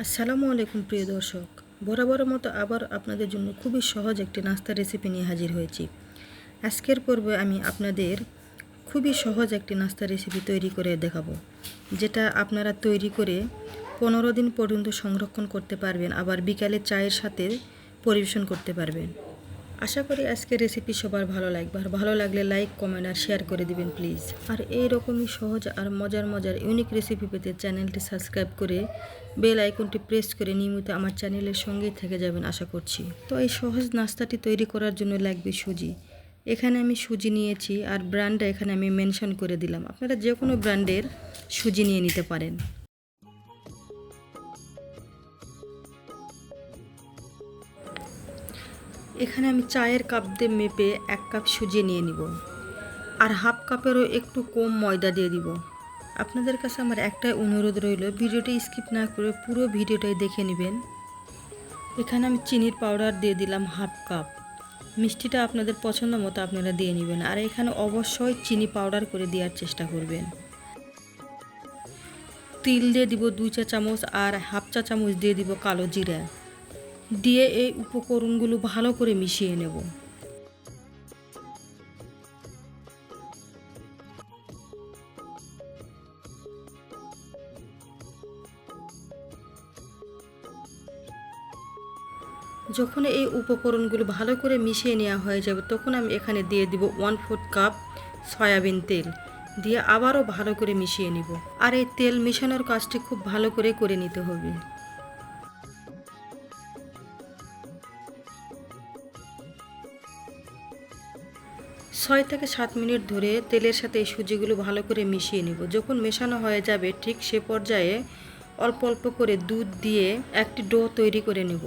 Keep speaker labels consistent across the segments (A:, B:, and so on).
A: আসসালামু আলাইকুম প্রিয় দর্শক, বরাবরের মতো আবার আপনাদের জন্য খুবই সহজ একটি নাস্তার রেসিপি নিয়ে হাজির হয়েছি। আজকের পর্বে আমি আপনাদের খুবই সহজ একটি নাস্তার রেসিপি তৈরি করে দেখাবো, যেটা আপনারা তৈরি করে 15 দিন পর্যন্ত সংরক্ষণ করতে পারবেন, আবার বিকালে চায়ের সাথে পরিবেশন করতে পারবেন। আশা করি আজকের রেসিপি সবার ভালো লাগবে, আর ভালো লাগলে লাইক, কমেন্ট আর শেয়ার করে দিবেন প্লিজ। আর এই রকমই সহজ আর মজার ইউনিক রেসিপি পেতে চ্যানেলটি সাবস্ক্রাইব করে বেল আইকনটি প্রেস করে নিয়মিত আমার চ্যানেলের সঙ্গেই থেকে যাবেন আশা করছি। তো এই সহজ নাস্তাটি তৈরি করার জন্য লাগবে সুজি। এখানে আমি সুজি নিয়েছি, আর ব্র্যান্ডটা এখানে আমি মেনশন করে দিলাম। আপনারা যে কোনো ব্র্যান্ডের সুজি নিয়ে নিতে পারেন। এখানে আমি চায়ের কাপ দিয়ে মেপে 1 কাপ সুজি নিয়ে নিব, আর হাফ কাপেরও একটু কম ময়দা দিয়ে দিব। আপনাদের কাছে আমার একটাই অনুরোধ রইল, ভিডিওটি স্কিপ না করে পুরো ভিডিওটাই দেখে নেবেন। এখানে আমি চিনির পাউডার দিয়ে দিলাম হাফ কাপ। মিষ্টিটা আপনাদের পছন্দ মতো আপনারা দিয়ে নেবেন, আর এখানে অবশ্যই চিনি পাউডার করে দেওয়ার চেষ্টা করবেন। তিল দিয়ে দিব 2 চা চামচ, আর হাফ চা চামচ দিয়ে দিব কালো জিরা। দিয়ে এই উপকরণগুলো ভালো করে মিশিয়ে নেব। যখন এই উপকরণগুলো ভালো করে মিশিয়ে নেওয়া হয়ে যাবে, তখন আমি এখানে দিয়ে দিব 1/4 কাপ সয়াবিন তেল, দিয়ে আবারও ভালো করে মিশিয়ে নিব। আর এই তেল মেশানোর কাজটি খুব ভালো করে নিতে হবে। 6 থেকে 7 মিনিট ধরে তেলের সাথে এই সুজিগুলো ভালো করে মিশিয়ে নিব। যখন মেশানো হয়ে যাবে, ঠিক সে পর্যায়ে অল্প অল্প করে দুধ দিয়ে একটি ডো তৈরি করে নেব।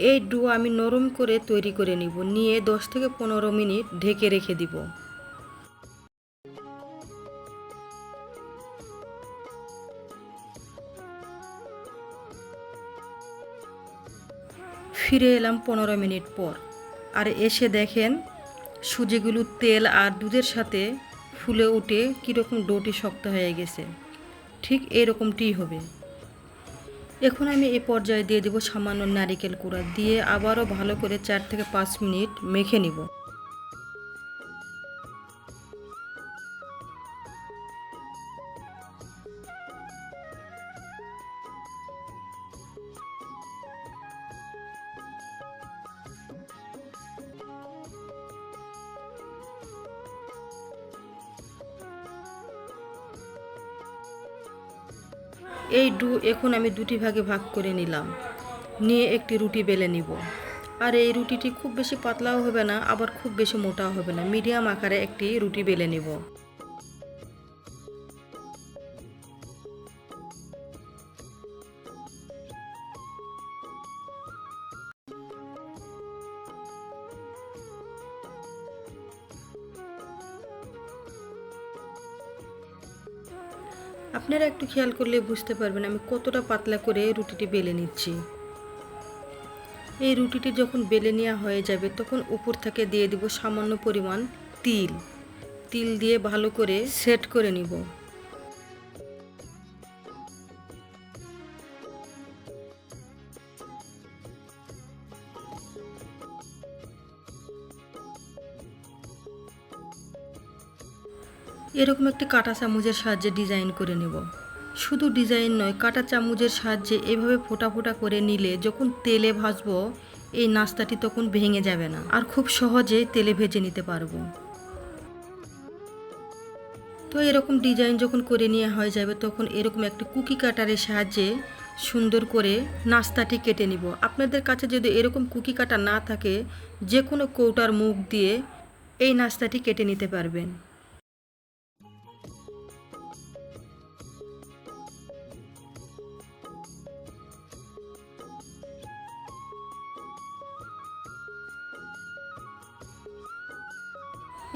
A: এই ডো আমি নরম করে তৈরি করে নিব, নিয়ে 10 থেকে 15 মিনিট ঢেকে রেখে দিব। ফিরে এলাম 15 মিনিট পর, আর এসে দেখেন সুজিগুলো তেল আর দুধের সাথে ফুলে উঠে কীরকম ডোটি শক্ত হয়ে গেছে। ঠিক এরকমটিই হবে। এখন আমি এই পর্যায়ে দিয়ে দেব সামান্য নারিকেল কুড়া, দিয়ে আবারও ভালো করে 4 থেকে 5 মিনিট মেখে নিব। এই ডো এখন আমি দুটি ভাগে ভাগ করে নিলাম, নিয়ে একটি রুটি বেলে নিব। আর এই রুটিটি খুব বেশি পাতলাও হবে না, আবার খুব বেশি মোটাও হবে না, মিডিয়াম আকারে একটি রুটি বেলে নিব। আপনারা একটু খেয়াল করলে বুঝতে পারবেন আমি কতটা পাতলা করে রুটিটি বেলে নিচ্ছি। এই রুটিটি যখন বেলে নেওয়া হয়ে যাবে, তখন উপর থেকে দিয়ে দিব সামান্য পরিমাণ তিল। তিল দিয়ে ভালো করে সেট করে নিব। এরকম একটি কাঁটা চামচের সাহায্যে ডিজাইন করে নেব। শুধু ডিজাইন নয়, কাঁটা চামচের সাহায্যে এভাবে ফোঁটা ফোঁটা করে নিলে যখন তেলে ভাজবো এই নাস্তাটি তখন ভেঙে যাবে না, আর খুব সহজেই তেলে ভেজে নিতে পারবো। তো এরকম ডিজাইন যখন করে নেওয়া হয়ে যাবে, তখন এরকম একটি কুকি কাটারের সাহায্যে সুন্দর করে নাস্তাটি কেটে নিব। আপনাদের কাছে যদি এরকম কুকি কাটার না থাকে, যে কোনো কৌটার মুখ দিয়ে এই নাস্তাটি কেটে নিতে পারবেন।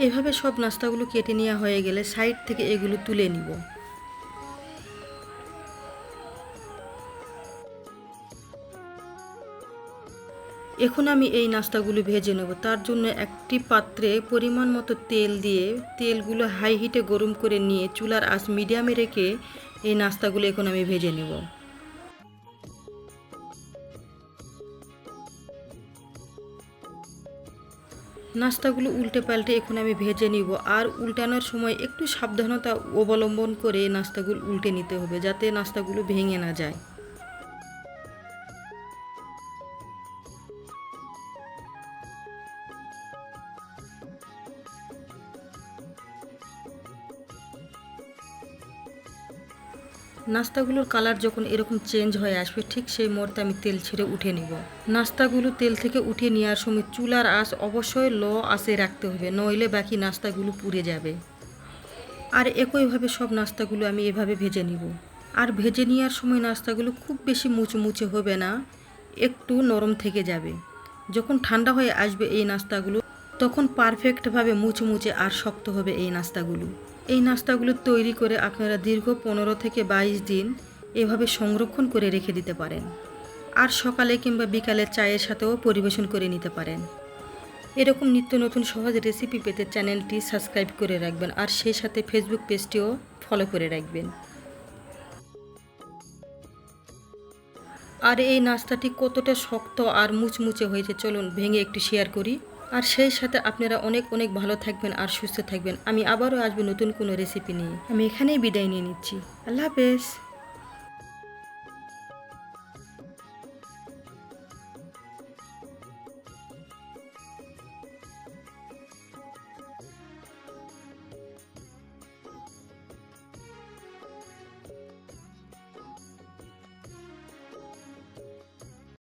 A: এভাবে সব নাস্তাগুলো কেটে নেওয়া হয়ে গেলে সাইড থেকে এগুলো তুলে নিব। এখন আমি এই নাস্তাগুলো ভেজে নেব। তার জন্য একটি পাত্রে পরিমাণ মতো তেল দিয়ে তেলগুলো হাই হিটে গরম করে নিয়ে চুলার আঁচ মিডিয়ামে রেখে এই নাস্তাগুলো এখন আমি ভেজে নেব। নাস্তাগুলো উল্টে পাল্টে এখন আমি ভেজে নিব। আর উল্টানোর সময় একটু সাবধানতা অবলম্বন করে নাস্তাগুলো উল্টে নিতে হবে, যাতে নাস্তাগুলো ভেঙে না যায়। নাস্তাগুলোর কালার যখন এরকম চেঞ্জ হয়ে আসবে, ঠিক সেই মুহূর্তে আমি তেল ছেড়ে উঠে নিব। নাস্তাগুলো তেল থেকে উঠিয়ে নেওয়ার সময় চুলার আঁচ অবশ্যই লো আঁচে রাখতে হবে, নইলে বাকি নাস্তাগুলো পুড়ে যাবে। আর একইভাবে সব নাস্তাগুলো আমি এভাবে ভেজে নিব। আর ভেজে নেওয়ার সময় নাস্তাগুলো খুব বেশি মুচমুচে হবে না, একটু নরম থেকে যাবে। যখন ঠান্ডা হয়ে আসবে এই নাস্তাগুলো, তখন পারফেক্টভাবে মুচমুচে আর শক্ত হবে এই নাস্তাগুলো। এই নাস্তাগুলো তৈরি করে আপনারা দীর্ঘ 15 থেকে 22 দিন এভাবে সংরক্ষণ করে রেখে দিতে পারেন। আর সকালে কিংবা বিকালে চায়ের সাথেও পরিবেশন করে নিতে পারেন। এরকম নিত্য নতুন সহজ রেসিপি পেতে চ্যানেলটি সাবস্ক্রাইব করে রাখবেন, আর সেই সাথে ফেসবুক পেজটিও ফলো করে রাখবেন। আর এই নাস্তাটি কতটা শক্ত আর মুচমুচে হয়েছে চলুন ভেঙে একটু শেয়ার করি। আর সেই সাথে আপনারা অনেক অনেক ভালো থাকবেন আর সুস্থ থাকবেন। আমি আবারও আসবো নতুন কোনো রেসিপি নিয়ে। আমি এখানেই বিদায় নিয়ে নিচ্ছি। আল্লাহ হাফেজ।